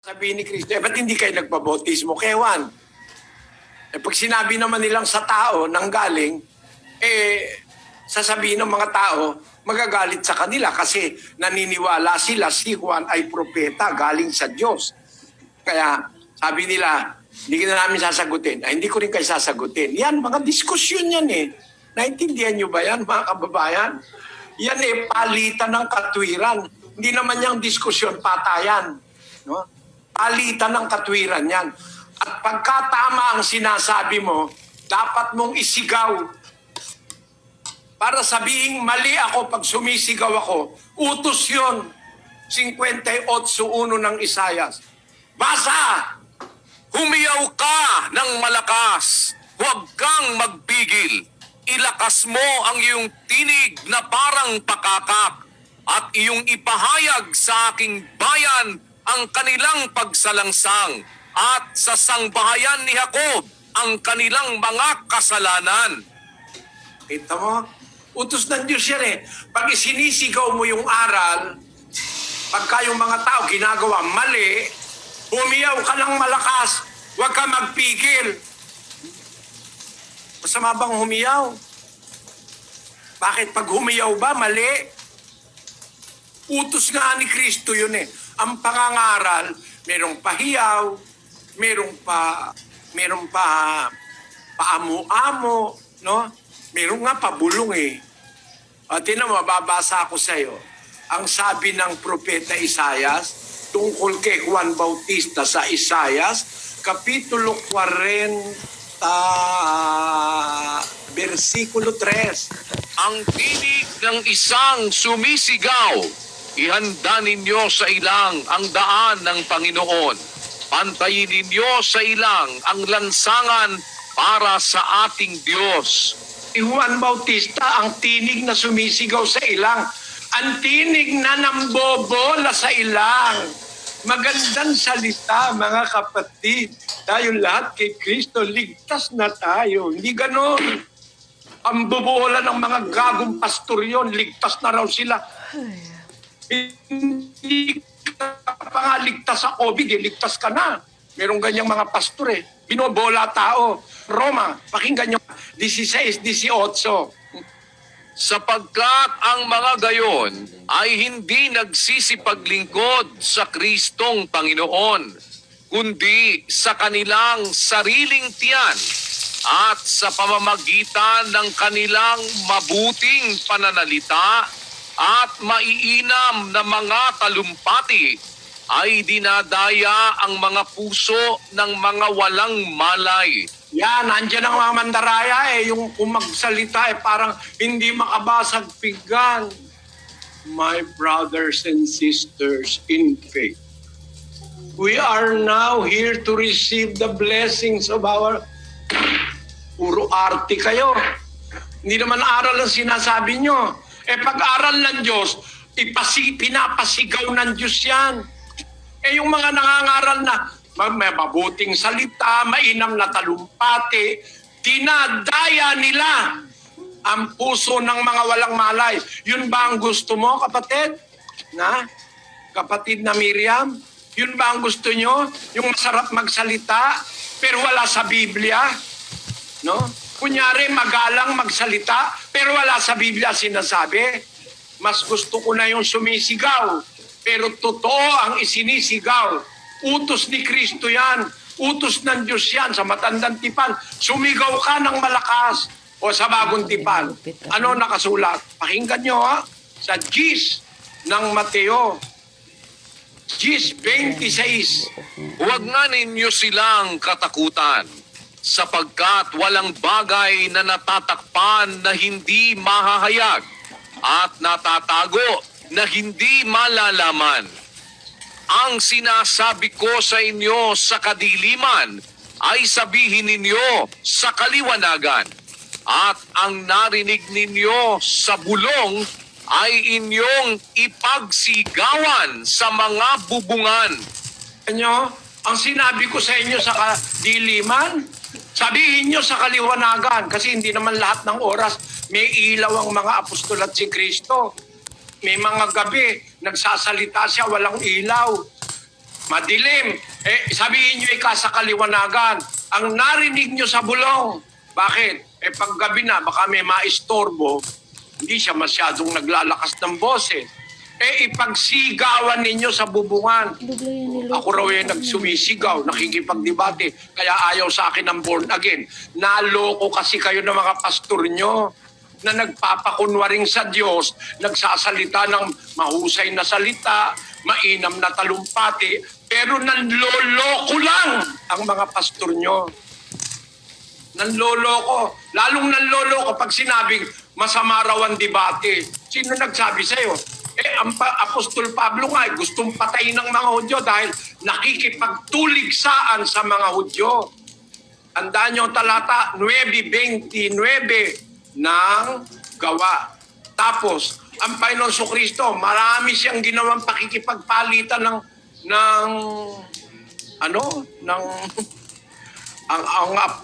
Sabi ni Kristo, ba't hindi kayo nagpabautismo? Kewan. Pag sinabi naman nilang sa tao nang galing, sasabihin ng mga tao, magagalit sa kanila kasi naniniwala sila si Juan ay propeta galing sa Diyos. Kaya sabi nila, hindi na namin sasagutin. Ay, hindi ko rin kayo sasagutin. Yan, mga diskusyon yan eh. Naintindihan nyo ba yan, mga kababayan? Yan palitan ng katwiran. Hindi naman yung diskusyon, patayan. No? Palitan ng katwiran yan. At pagka tama ang sinasabi mo, dapat mong isigaw. Para sabihin mali ako pag sumisigaw ako, utos yun. 58.1 ng Isayas. Basa! Humiyaw ka ng malakas, huwag kang magpigil. Ilakas mo ang iyong tinig na parang pakakak at iyong ipahayag sa aking bayan ang kanilang pagsalangsang at sa sangbahayan ni Jacob ang kanilang mga kasalanan. Kita mo? Utos ng Diyos yan eh. Pag isinisigaw mo yung aral, pagka yung mga tao ginagawa mali, humiyaw ka ng malakas, huwag ka magpigil. Masama bang humiyaw? Bakit pag humiyaw ba, mali? Utos nga ni Kristo yun eh. Ang pangangaral, merong pahiyaw, merong paamu-amo, no? Merong nga pabulong eh. At tinan mo, babasa ako sa iyo. Ang sabi ng propeta Isayas tungkol kay Juan Bautista sa Isayas, Kapitulo 40, versikulo 3. Ang tinig ng isang sumisigaw, ihanda ninyo sa ilang ang daan ng Panginoon. Pantayin ninyo sa ilang ang lansangan para sa ating Diyos. Si Juan Bautista, ang tinig na sumisigaw sa ilang, ang tinig na nambobola sa ilang. Magandang salita, mga kapatid. Tayo lahat kay Kristo, ligtas na tayo. Hindi ganon. Ang bobola ng mga gagong pastor yun, ligtas na raw sila. Hindi ka pa nga ligtas sa COVID, ligtas ka na. Merong ganyang mga pastor eh. Binobola tao. Roma, pakinggan nyo, 16-18. Sapagkat ang mga gayon ay hindi nagsisipaglingkod sa Kristong Panginoon, kundi sa kanilang sariling tiyan at sa pamamagitan ng kanilang mabuting pananalita at maiinam na mga talumpati ay dinadaya ang mga puso ng mga walang malay. Yan, andyan ang mga mandaraya eh. Yung kung magsalita eh, parang hindi makabasag pinggan. My brothers and sisters in faith, we are now here to receive the blessings of our... Puro arte kayo. Hindi naman aral ang sinasabi nyo. Pag-aral ng Diyos, pinapasigaw ng Diyos yan. Yung mga nangangaral na may mabuting salita, mainam na talumpati, dinadaya nila ang puso ng mga walang malay. Yun ba ang gusto mo, kapatid? Kapatid na Miriam? Yun ba ang gusto nyo? Yung masarap magsalita, pero wala sa Biblia? No? Kunyari, magalang magsalita, pero wala sa Biblia sinasabi. Mas gusto ko na yung sumisigaw, pero totoo ang isinisigaw. Utos ni Kristo yan. Utos ng Diyos yan sa matandang tipan. Sumigaw ka ng malakas o sa bagong tipan. Ano nakasulat? Pakinggan nyo sa Gis ng Mateo. Gis 26. Huwag nga ninyo silang katakutan, sapagkat walang bagay na natatakpan na hindi mahahayag at natatago na hindi malalaman. Ang sinasabi ko sa inyo sa kadiliman ay sabihin ninyo sa kaliwanagan, at ang narinig ninyo sa bulong ay inyong ipagsigawan sa mga bubungan. Ang sinabi ko sa inyo sa kadiliman, sabihin nyo sa kaliwanagan, kasi hindi naman lahat ng oras may ilaw ang mga apostol at si Kristo. May mga gabi, nagsasalita siya, walang ilaw. Madilim. Sabihin nyo sa kaliwanagan. Ang narinig nyo sa bulong. Bakit? Paggabi na, baka may maistorbo, hindi siya masyadong naglalakas ng boses. Ipagsigawan ninyo sa bubungan. Ako raw yung nagsumisigaw, nakikipagdebate, kaya ayaw sa akin ng born again. Naloko kasi kayo ng mga pastor nyo na nagpapakunwaring sa Diyos, nagsasalita ng mahusay na salita, mainam na talumpati, pero nanloloko lang ang mga pastor nyo. Nanloloko. Lalong nanloloko pag sinabing masama raw ang debate. Sino nagsabi sa'yo? Ang Apostol Pablo nga gustong patayin ng mga Hudyo dahil nakikipagtuligsaan sa mga Hudyo. Tandaan niyo ang talata 9:29 ng Gawa. Tapos, ang Panginoon Kristo, marami siyang ginawang pakikipagpalitan ang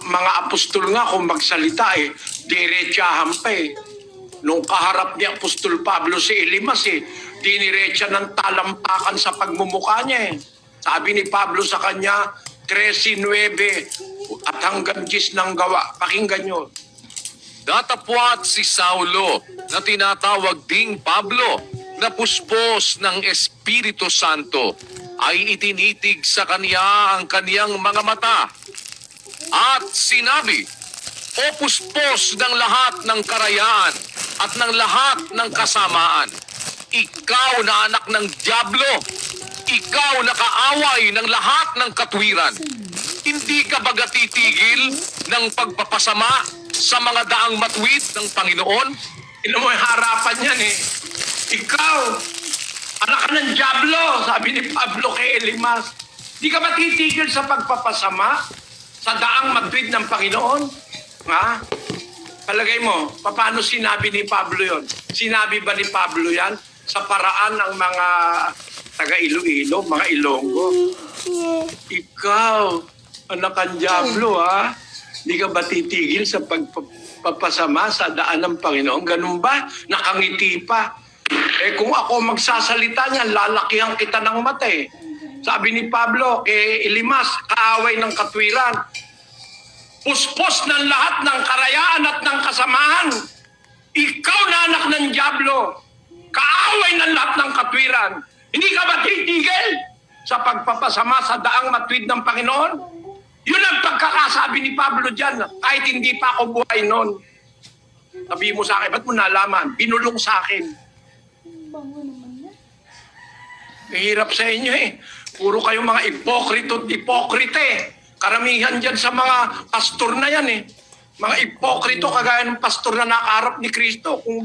mga apostol nga kung magsalita diretsahan pa Nung kaharap ni Apostol Pablo si Elimas diniretsa ng talampakan sa pagmumukha niya Sabi ni Pablo sa kanya, 13:9 at hanggang 10 ng Gawa. Pakinggan nyo. Datapwat si Saulo na tinatawag ding Pablo na puspos ng Espiritu Santo ay itinitig sa kanya ang kaniyang mga mata at sinabi, O puspos ng lahat ng karayaan at ng lahat ng kasamaan, ikaw na anak ng dyablo, ikaw na kaaway ng lahat ng katwiran. Hindi ka ba titigil ng pagpapasama sa mga daang matwid ng Panginoon? Ino mo yung harapan yan Ikaw, anak ka ng dyablo, sabi ni Pablo kay Elimas. Di ka ba titigil sa pagpapasama sa daang matwid ng Panginoon? Ha? Palagay mo, paano sinabi ni Pablo yon? Sinabi ba ni Pablo yan sa paraan ng mga taga-Iloilo, mga Ilonggo? Ikaw, anak ang dyablo, ha? Di ka ba titigil sa pagpapasama sa daan ng Panginoon? Ganun ba? Nakangiti pa. Kung ako magsasalita niyan, lalakihan kita ng mata Sabi ni Pablo kay Elimas, kaaway ng katwiran, puspos ng lahat ng karayaan at ng kasamahan. Ikaw na anak ng dyablo, kaaway ng lahat ng katwiran. Hindi ka ba titigil sa pagpapasama sa daang matwid ng Panginoon? Yun ang pagkakasabi ni Pablo dyan, kahit hindi pa ako buhay noon. Sabi mo sa akin, ba't mo nalaman? Binulong sa akin. Mahirap sa inyo Puro kayo mga ipokrito at ipokrite. Karamihan dyan sa mga pastor na yan Mga ipokrito kagaya ng pastor na nakaharap ni Kristo. Kung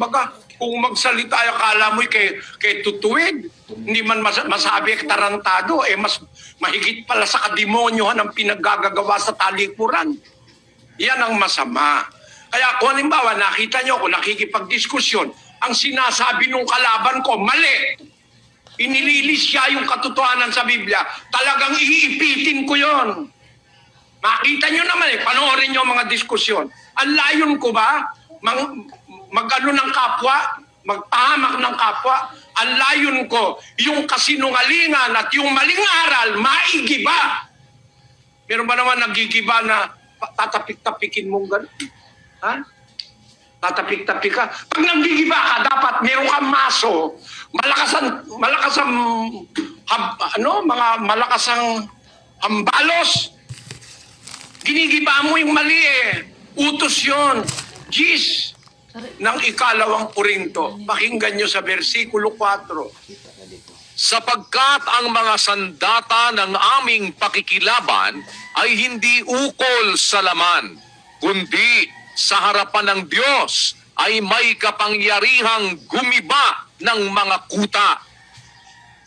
magsalita akala mo kay tutuwid. Hindi man masabi tarantado. Mas mahigit pala sa kademonyohan ang pinaggagawa sa talikuran. Yan ang masama. Kaya kung halimbawa nakita nyo kung nakikipagdiskusyon, ang sinasabi nung kalaban ko, mali. Inililis siya yung katotohanan sa Biblia. Talagang iipitin ko yon. Makita nyo naman panoorin nyo mga diskusyon. Ang layon ko ba, magano ng kapwa, magpahamak ng kapwa, ang layon ko, yung kasinungalingan at yung maling aral, maigiba. Meron ba naman nagigiba na tatapik-tapikin mong gano'n? Ha? Tatapik-tapik ka. Pag nagigiba ka, dapat meron kang maso, malakasang hambalos. Ginigiba mo yung mali Utos yon. Gis ng 2 Korinto. Pakinggan nyo sa versikulo 4. Sapagkat ang mga sandata ng aming pakikilaban ay hindi ukol sa laman, kundi sa harapan ng Diyos ay may kapangyarihang gumiba ng mga kuta,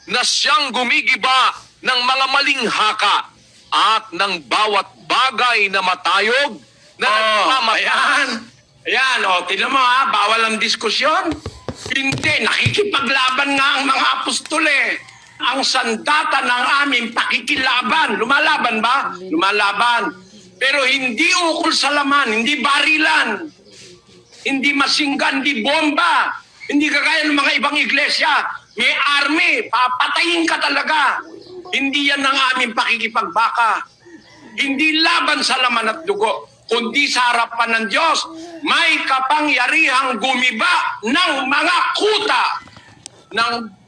na siyang gumigiba ng mga maling haka at ng bawat bagay na matayog na nagmamatay. Ayan, tignan mo bawal ang diskusyon. Hindi, nakikipaglaban nga ang mga apostol Ang sandata ng aming pakikilaban. Lumalaban ba? Lumalaban. Pero hindi ukol sa laman, hindi barilan, hindi masinggan, hindi bomba, hindi kagaya ng mga ibang iglesia. May army, papatayin ka talaga. Hindi yan ang aming pakikipagbaka. Hindi laban sa laman at dugo, kundi sa harapan ng Diyos, may kapangyarihang gumiba ng mga kuta ng